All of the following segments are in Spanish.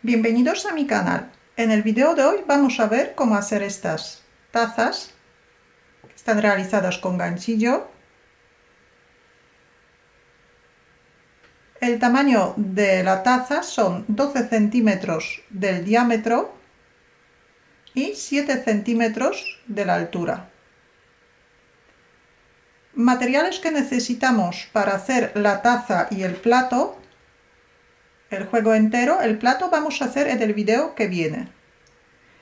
Bienvenidos a mi canal. En el video de hoy vamos a ver cómo hacer estas tazas que están realizadas con ganchillo. El tamaño de la taza son 12 centímetros del diámetro y 7 centímetros de la altura. Materiales que necesitamos para hacer la taza y el plato, el juego entero. El plato vamos a hacer en el video que viene.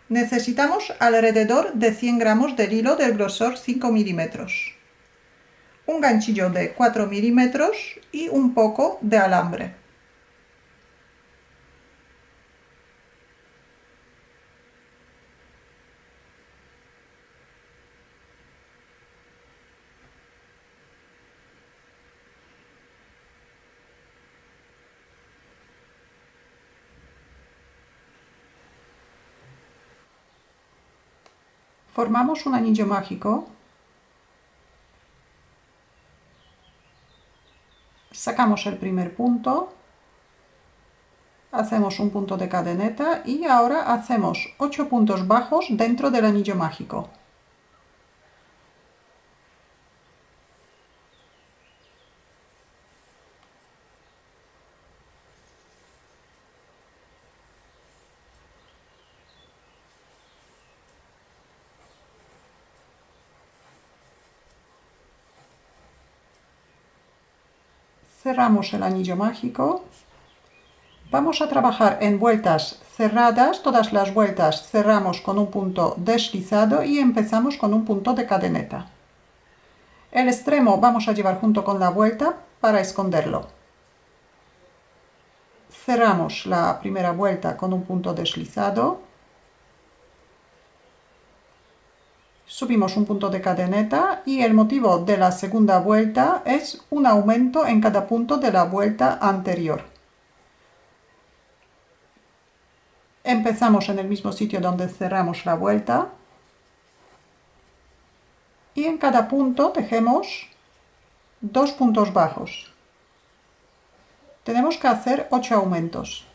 Necesitamos alrededor de 100 gramos del hilo del grosor 5 milímetros, un ganchillo de 4 milímetros y un poco de alambre. Formamos un anillo mágico, sacamos el primer punto, hacemos un punto de cadeneta y ahora hacemos 8 puntos bajos dentro del anillo mágico. Cerramos el anillo mágico. Vamos a trabajar en vueltas cerradas. Todas las vueltas cerramos con un punto deslizado y empezamos con un punto de cadeneta. El extremo vamos a llevar junto con la vuelta para esconderlo. Cerramos la primera vuelta con un punto deslizado. Subimos un punto de cadeneta y el motivo de la segunda vuelta es un aumento en cada punto de la vuelta anterior. Empezamos en el mismo sitio donde cerramos la vuelta y en cada punto tejemos 2 puntos bajos. Tenemos que hacer 8 aumentos.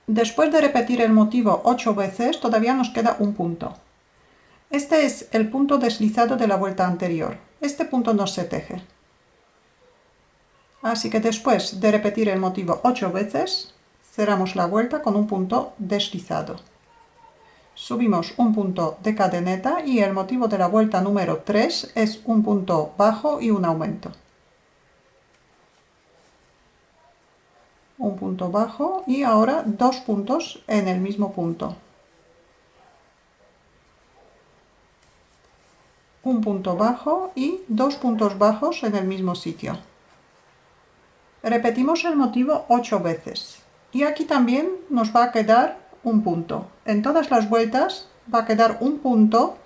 Después de repetir el motivo 8 veces, todavía nos queda un punto. Este es el punto deslizado de la vuelta anterior. Este punto no se teje. Así que después de repetir el motivo 8 veces, cerramos la vuelta con un punto deslizado. Subimos un punto de cadeneta y el motivo de la vuelta número 3 es un punto bajo y un aumento. Un punto bajo y ahora 2 puntos en el mismo punto. Un punto bajo y 2 puntos bajos en el mismo sitio. Repetimos el motivo 8 veces y aquí también nos va a quedar un punto. En todas las vueltas va a quedar un punto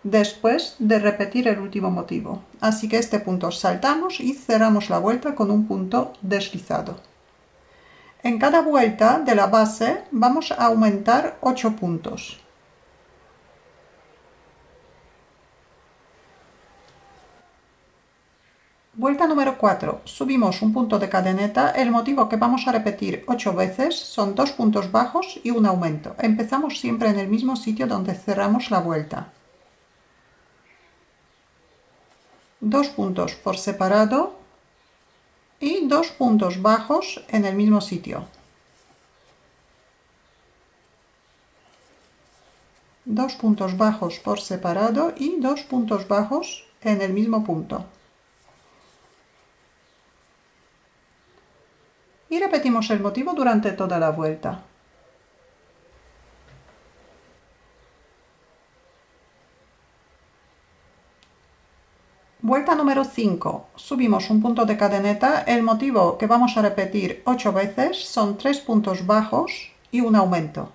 después de repetir el último motivo. Así que este punto saltamos y cerramos la vuelta con un punto deslizado. En cada vuelta de la base vamos a aumentar 8 puntos. Vuelta número 4. Subimos un punto de cadeneta. El motivo que vamos a repetir 8 veces son 2 puntos bajos y un aumento. Empezamos siempre en el mismo sitio donde cerramos la vuelta. 2 puntos por separado y 2 puntos bajos en el mismo sitio. 2 puntos bajos por separado y 2 puntos bajos en el mismo punto. Y repetimos el motivo durante toda la vuelta. Vuelta número 5. Subimos un punto de cadeneta. El motivo que vamos a repetir 8 veces son 3 puntos bajos y un aumento.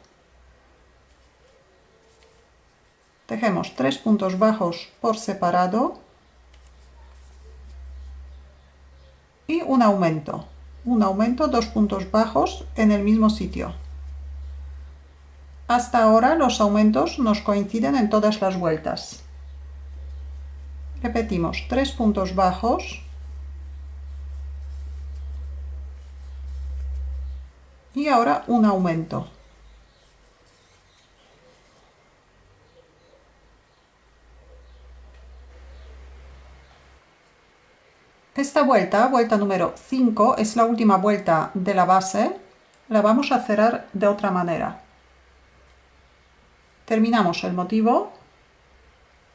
Tejemos 3 puntos bajos por separado y un aumento. Un aumento, 2 puntos bajos en el mismo sitio. Hasta ahora los aumentos nos coinciden en todas las vueltas. Repetimos 3 puntos bajos y ahora un aumento. Esta vuelta, vuelta número 5, es la última vuelta de la base. La vamos a cerrar de otra manera. Terminamos el motivo.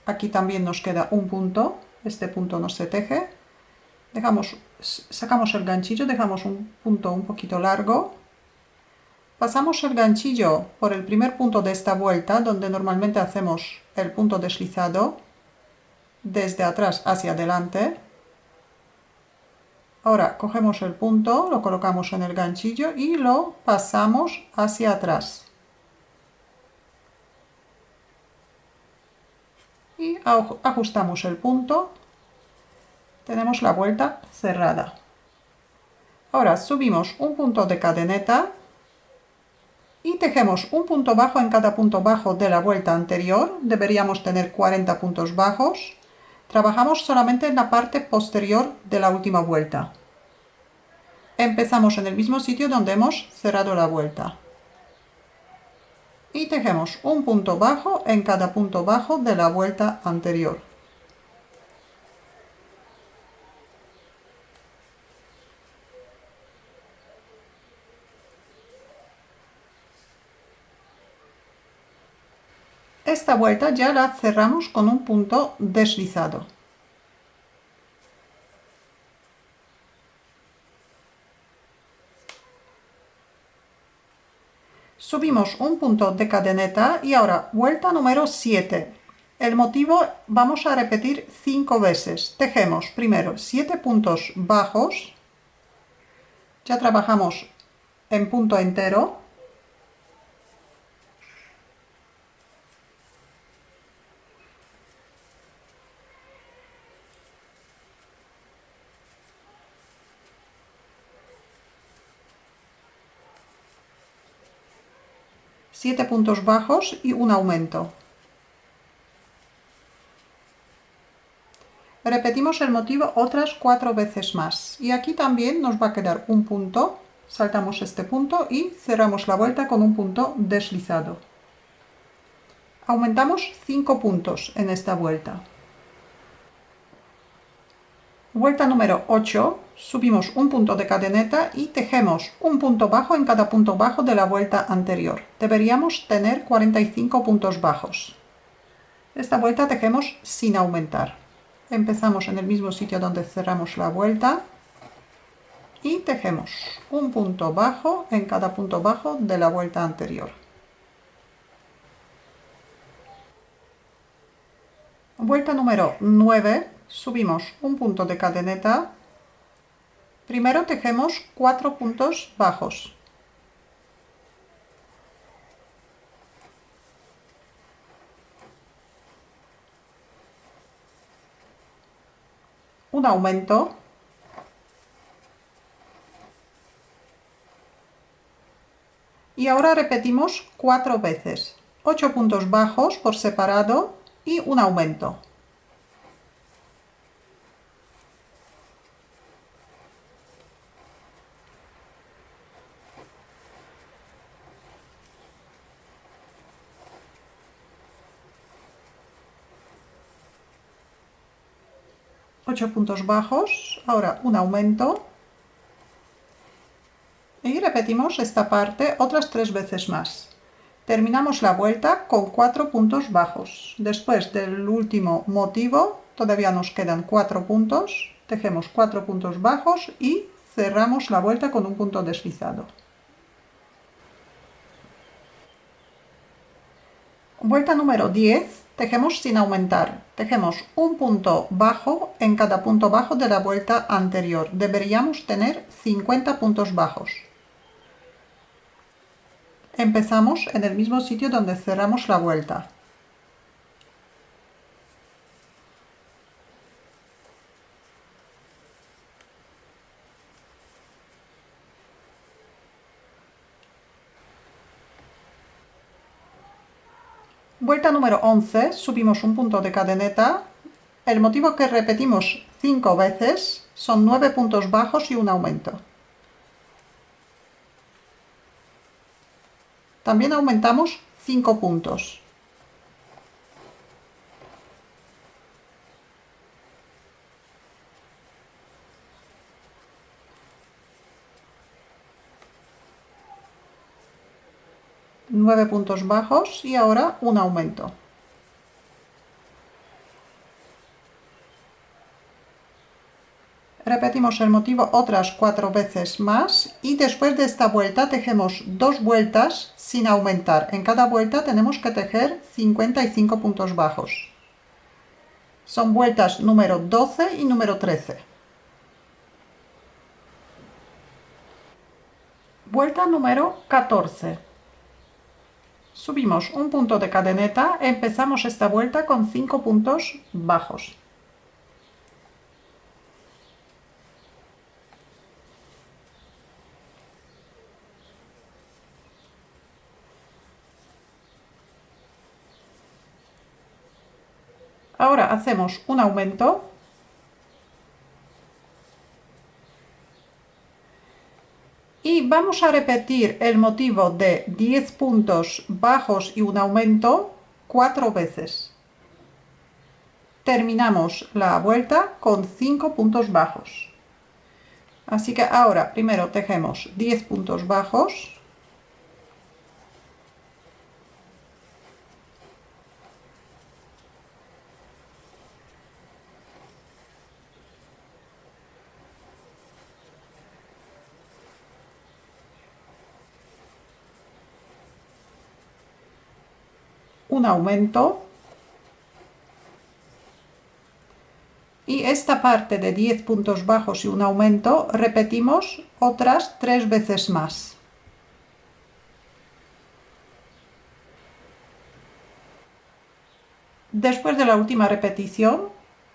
Aquí también nos queda un punto. Este punto no se teje. Sacamos el ganchillo, dejamos un punto un poquito largo. Pasamos el ganchillo por el primer punto de esta vuelta, donde normalmente hacemos el punto deslizado, desde atrás hacia adelante. Ahora cogemos el punto, lo colocamos en el ganchillo y lo pasamos hacia atrás. Y ajustamos el punto. Tenemos la vuelta cerrada. Ahora subimos un punto de cadeneta y tejemos un punto bajo en cada punto bajo de la vuelta anterior. Deberíamos tener 40 puntos bajos. Trabajamos solamente en la parte posterior de la última vuelta. Empezamos en el mismo sitio donde hemos cerrado la vuelta. Y tejemos un punto bajo en cada punto bajo de la vuelta anterior. Esta vuelta ya la cerramos con un punto deslizado. Subimos un punto de cadeneta y ahora vuelta número 7. El motivo vamos a repetir 5 veces. Tejemos primero 7 puntos bajos. Ya trabajamos en punto entero. Siete puntos bajos y un aumento. Repetimos el motivo otras 4 veces más. Y aquí también nos va a quedar un punto. Saltamos este punto y cerramos la vuelta con un punto deslizado. Aumentamos 5 puntos en esta vuelta. Vuelta número 8. Subimos un punto de cadeneta y tejemos un punto bajo en cada punto bajo de la vuelta anterior. Deberíamos tener 45 puntos bajos. Esta vuelta tejemos sin aumentar. Empezamos en el mismo sitio donde cerramos la vuelta y tejemos un punto bajo en cada punto bajo de la vuelta anterior. Vuelta número 9. Subimos un punto de cadeneta. Primero tejemos 4 puntos bajos. Un aumento. Y ahora repetimos 4 veces. 8 puntos bajos por separado y un aumento. Ocho puntos bajos, ahora un aumento. Y repetimos esta parte otras 3 veces más. Terminamos la vuelta con 4 puntos bajos. Después del último motivo, todavía nos quedan 4 puntos. Tejemos 4 puntos bajos y cerramos la vuelta con un punto deslizado. Vuelta número 10. Tejemos sin aumentar. Tejemos un punto bajo en cada punto bajo de la vuelta anterior. Deberíamos tener 50 puntos bajos. Empezamos en el mismo sitio donde cerramos la vuelta. Vuelta número 11, subimos un punto de cadeneta. El motivo que repetimos 5 veces son 9 puntos bajos y un aumento. También aumentamos 5 puntos. Nueve puntos bajos y ahora un aumento. Repetimos el motivo otras 4 veces más y después de esta vuelta tejemos 2 vueltas sin aumentar. En cada vuelta tenemos que tejer 55 puntos bajos. Son vueltas número 12 y número 13. Vuelta número 14. Subimos un punto de cadeneta, empezamos esta vuelta con 5 puntos bajos. Ahora hacemos un aumento. Y vamos a repetir el motivo de 10 puntos bajos y un aumento 4 veces. Terminamos la vuelta con 5 puntos bajos. Así que ahora primero tejemos 10 puntos bajos. Un aumento. Y esta parte de 10 puntos bajos y un aumento repetimos otras 3 veces más. Después de la última repetición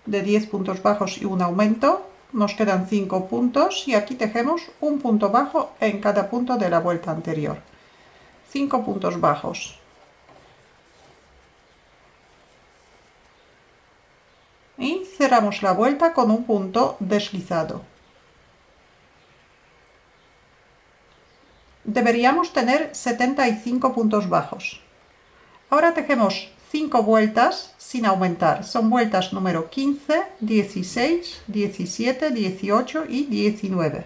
de 10 puntos bajos y un aumento, nos quedan 5 puntos y aquí tejemos un punto bajo en cada punto de la vuelta anterior. 5 puntos bajos. Y cerramos la vuelta con un punto deslizado. Deberíamos tener 75 puntos bajos. Ahora tejemos 5 vueltas sin aumentar. Son vueltas número 15, 16, 17, 18 y 19.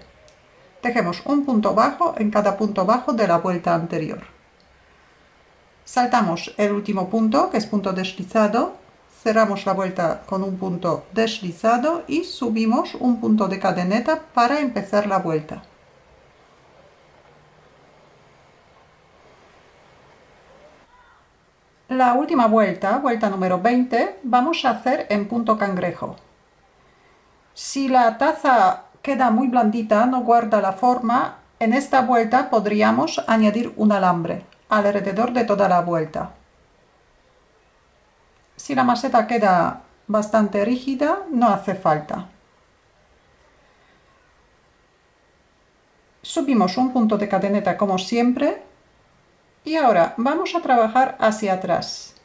Tejemos un punto bajo en cada punto bajo de la vuelta anterior. Saltamos el último punto, que es punto deslizado. Cerramos la vuelta con un punto deslizado y subimos un punto de cadeneta para empezar la vuelta. La última vuelta, vuelta número 20, vamos a hacer en punto cangrejo. Si la taza queda muy blandita, no guarda la forma, en esta vuelta podríamos añadir un alambre alrededor de toda la vuelta. Si la maceta queda bastante rígida, no hace falta. Subimos un punto de cadeneta como siempre y ahora vamos a trabajar hacia atrás.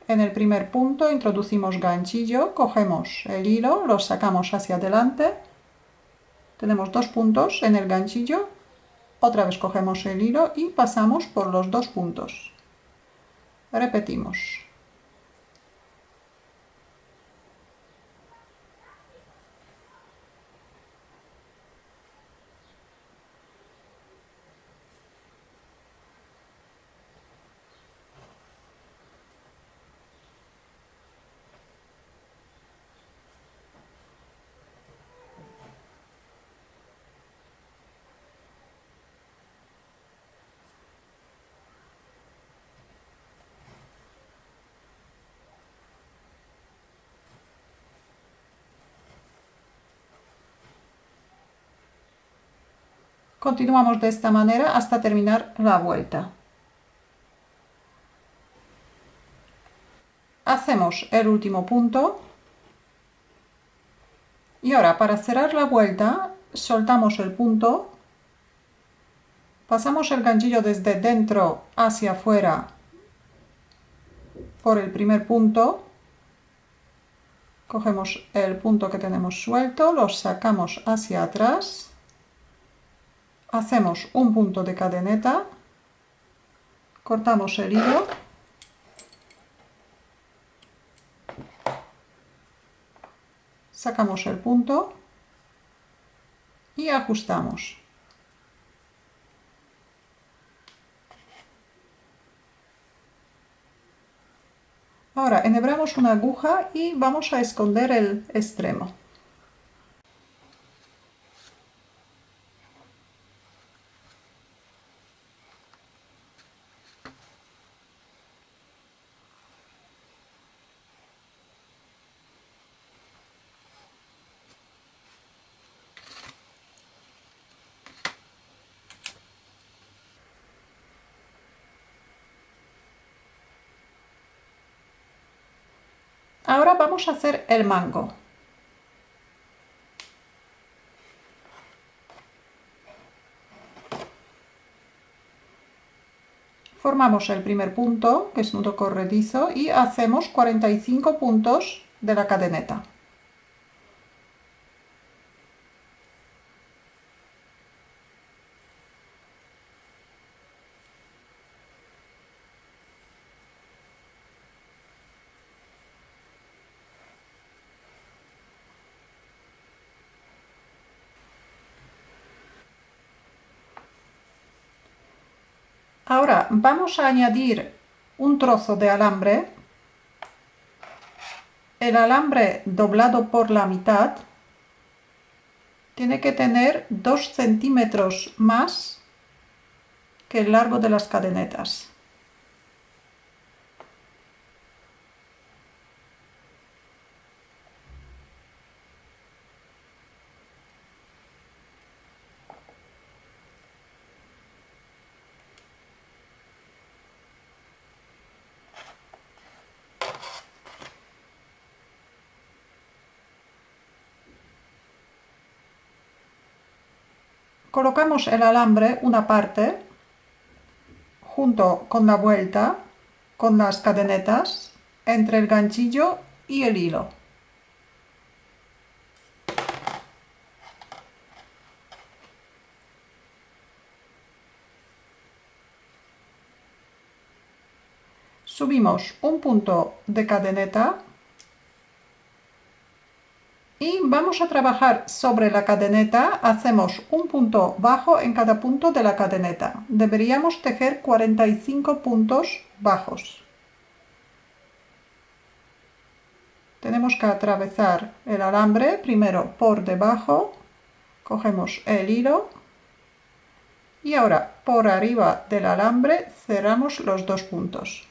En el primer punto introducimos ganchillo, cogemos el hilo, lo sacamos hacia adelante. Tenemos 2 puntos en el ganchillo, otra vez cogemos el hilo y pasamos por los 2 puntos. Repetimos. Continuamos de esta manera hasta terminar la vuelta. Hacemos el último punto y ahora para cerrar la vuelta soltamos el punto, pasamos el ganchillo desde dentro hacia afuera por el primer punto, cogemos el punto que tenemos suelto, lo sacamos hacia atrás, hacemos un punto de cadeneta, cortamos el hilo, sacamos el punto y ajustamos. Ahora enhebramos una aguja y vamos a esconder el extremo. Ahora vamos a hacer el mango. Formamos el primer punto, que es nudo corredizo, y hacemos 45 puntos de la cadeneta. Ahora vamos a añadir un trozo de alambre, el alambre doblado por la mitad tiene que tener 2 centímetros más que el largo de las cadenetas. Colocamos el alambre una parte junto con la vuelta, con las cadenetas, entre el ganchillo y el hilo. Subimos un punto de cadeneta y vamos a trabajar sobre la cadeneta, hacemos un punto bajo en cada punto de la cadeneta. Deberíamos tejer 45 puntos bajos. Tenemos que atravesar el alambre primero por debajo, cogemos el hilo y ahora por arriba del alambre cerramos los dos puntos.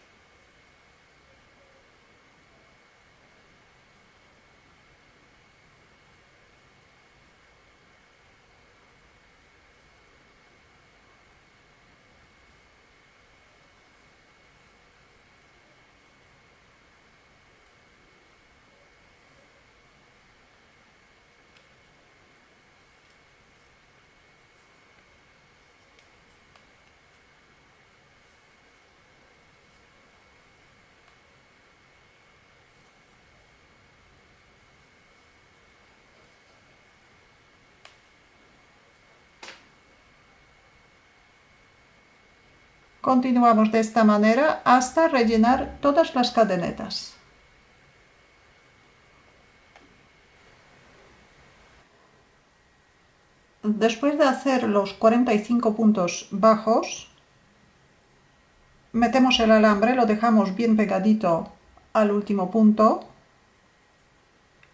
Continuamos de esta manera hasta rellenar todas las cadenetas. Después de hacer los 45 puntos bajos, metemos el alambre, lo dejamos bien pegadito al último punto,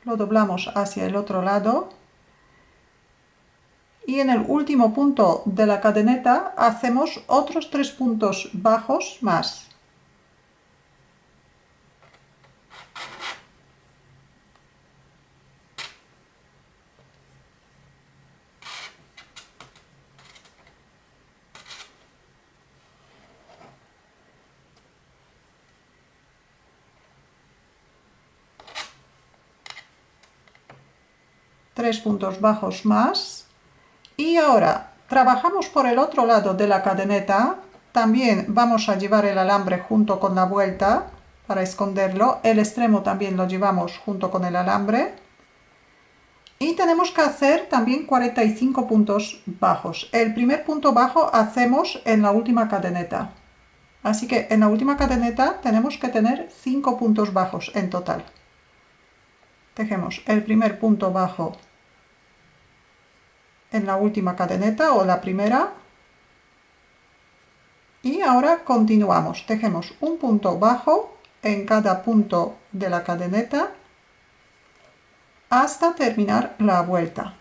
lo doblamos hacia el otro lado y en el último punto de la cadeneta hacemos otros 3 puntos bajos más. 3 puntos bajos más. Y ahora trabajamos por el otro lado de la cadeneta. También vamos a llevar el alambre junto con la vuelta para esconderlo. El extremo también lo llevamos junto con el alambre. Y tenemos que hacer también 45 puntos bajos. El primer punto bajo hacemos en la última cadeneta. Así que en la última cadeneta tenemos que tener 5 puntos bajos en total. Tejemos el primer punto bajo en la última cadeneta o la primera. Y ahora continuamos. Tejemos un punto bajo en cada punto de la cadeneta hasta terminar la vuelta.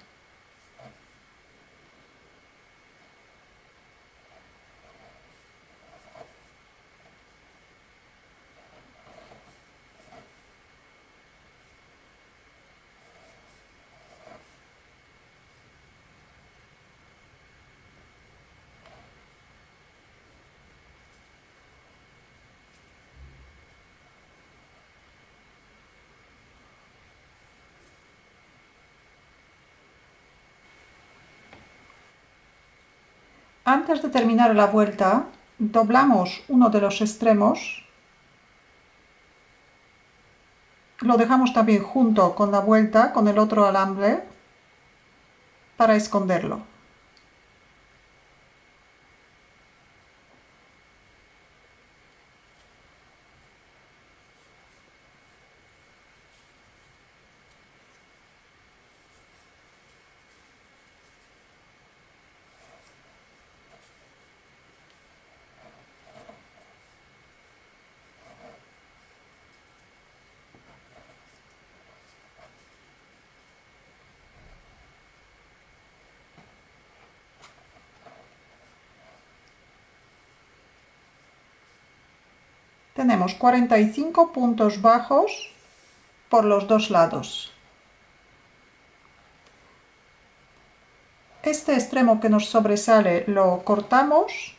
Antes de terminar la vuelta, doblamos uno de los extremos, lo dejamos también junto con la vuelta, con el otro alambre, para esconderlo. Tenemos 45 puntos bajos por los dos lados. Este extremo que nos sobresale lo cortamos.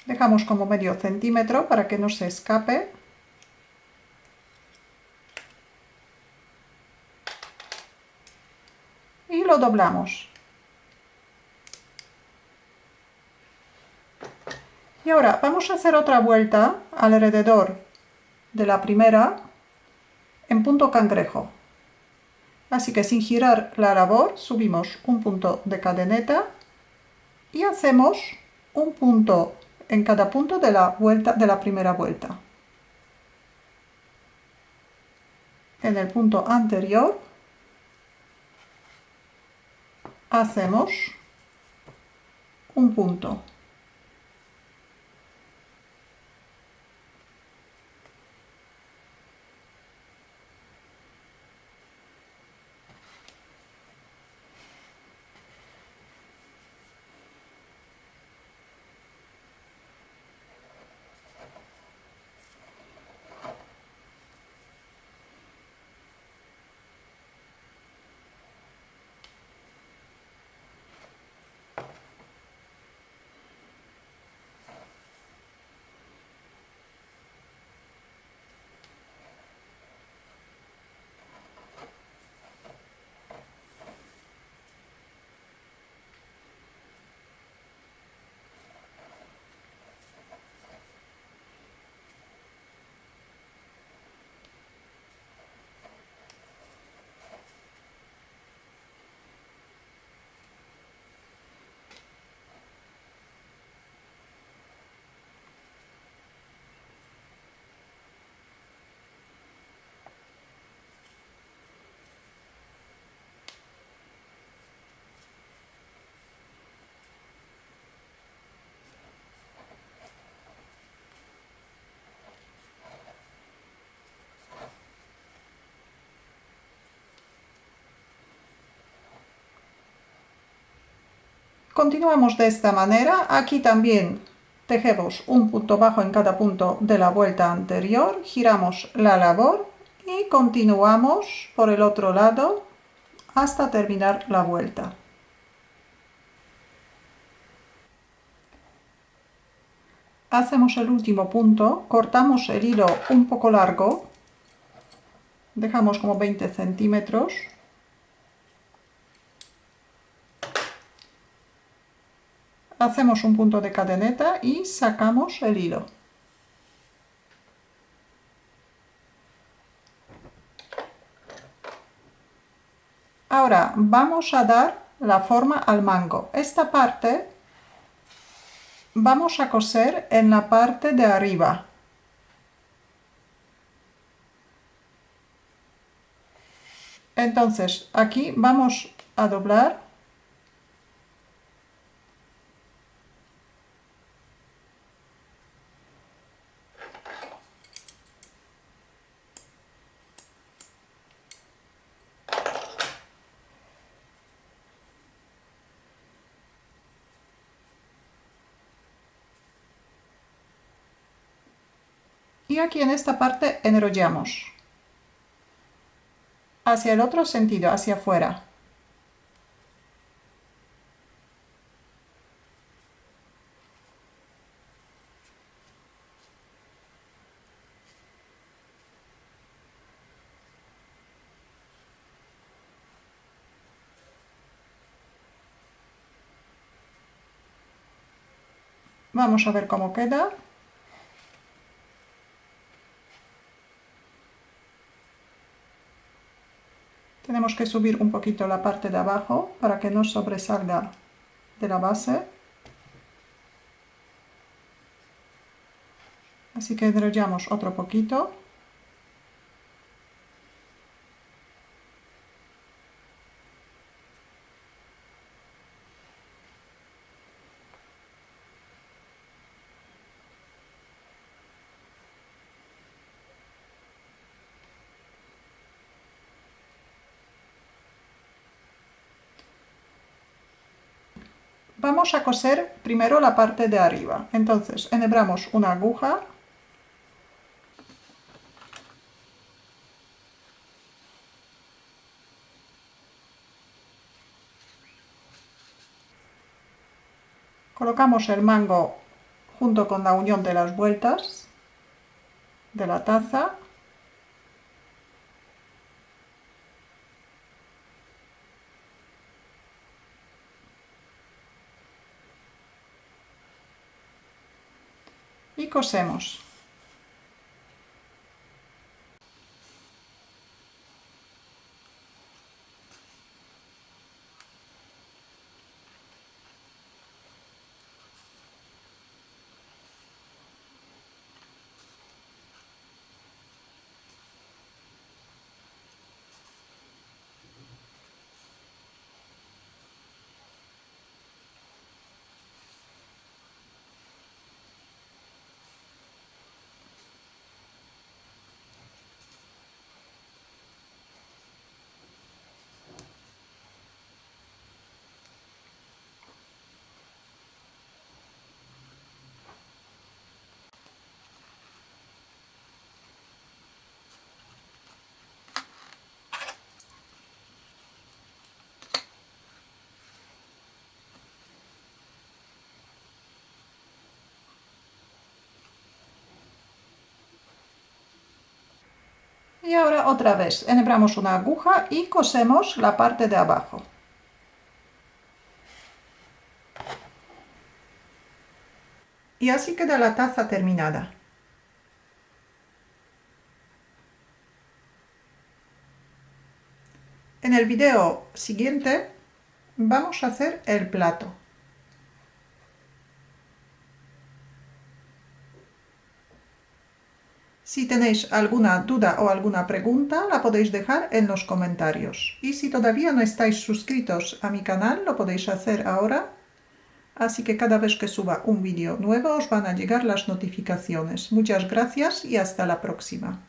Dejamos como medio centímetro para que no se escape. Y lo doblamos. Y ahora vamos a hacer otra vuelta alrededor de la primera en punto cangrejo. Así que sin girar la labor subimos un punto de cadeneta y hacemos un punto en cada punto de la vuelta de la primera vuelta. En el punto anterior hacemos un punto. Continuamos de esta manera. Aquí también tejemos un punto bajo en cada punto de la vuelta anterior, giramos la labor y continuamos por el otro lado hasta terminar la vuelta. Hacemos el último punto, cortamos el hilo un poco largo Dejamos como 20 centímetros. Hacemos un punto de cadeneta y sacamos el hilo. Ahora vamos a dar la forma al mango. Esta parte vamos a coser en la parte de arriba. Entonces aquí vamos a doblar . Y aquí en esta parte enrollamos hacia el otro sentido, hacia afuera. Vamos a ver cómo queda. Tenemos que subir un poquito la parte de abajo para que no sobresalga de la base. Así que enrollamos otro poquito. Vamos a coser primero la parte de arriba. Entonces enhebramos una aguja . Colocamos el mango junto con la unión de las vueltas de la taza . Y cosemos. Y ahora otra vez enhebramos una aguja y cosemos la parte de abajo. Y así queda la taza terminada. En el video siguiente vamos a hacer el plato. Si tenéis alguna duda o alguna pregunta, la podéis dejar en los comentarios. Y si todavía no estáis suscritos a mi canal, lo podéis hacer ahora. Así que cada vez que suba un vídeo nuevo os van a llegar las notificaciones. Muchas gracias y hasta la próxima.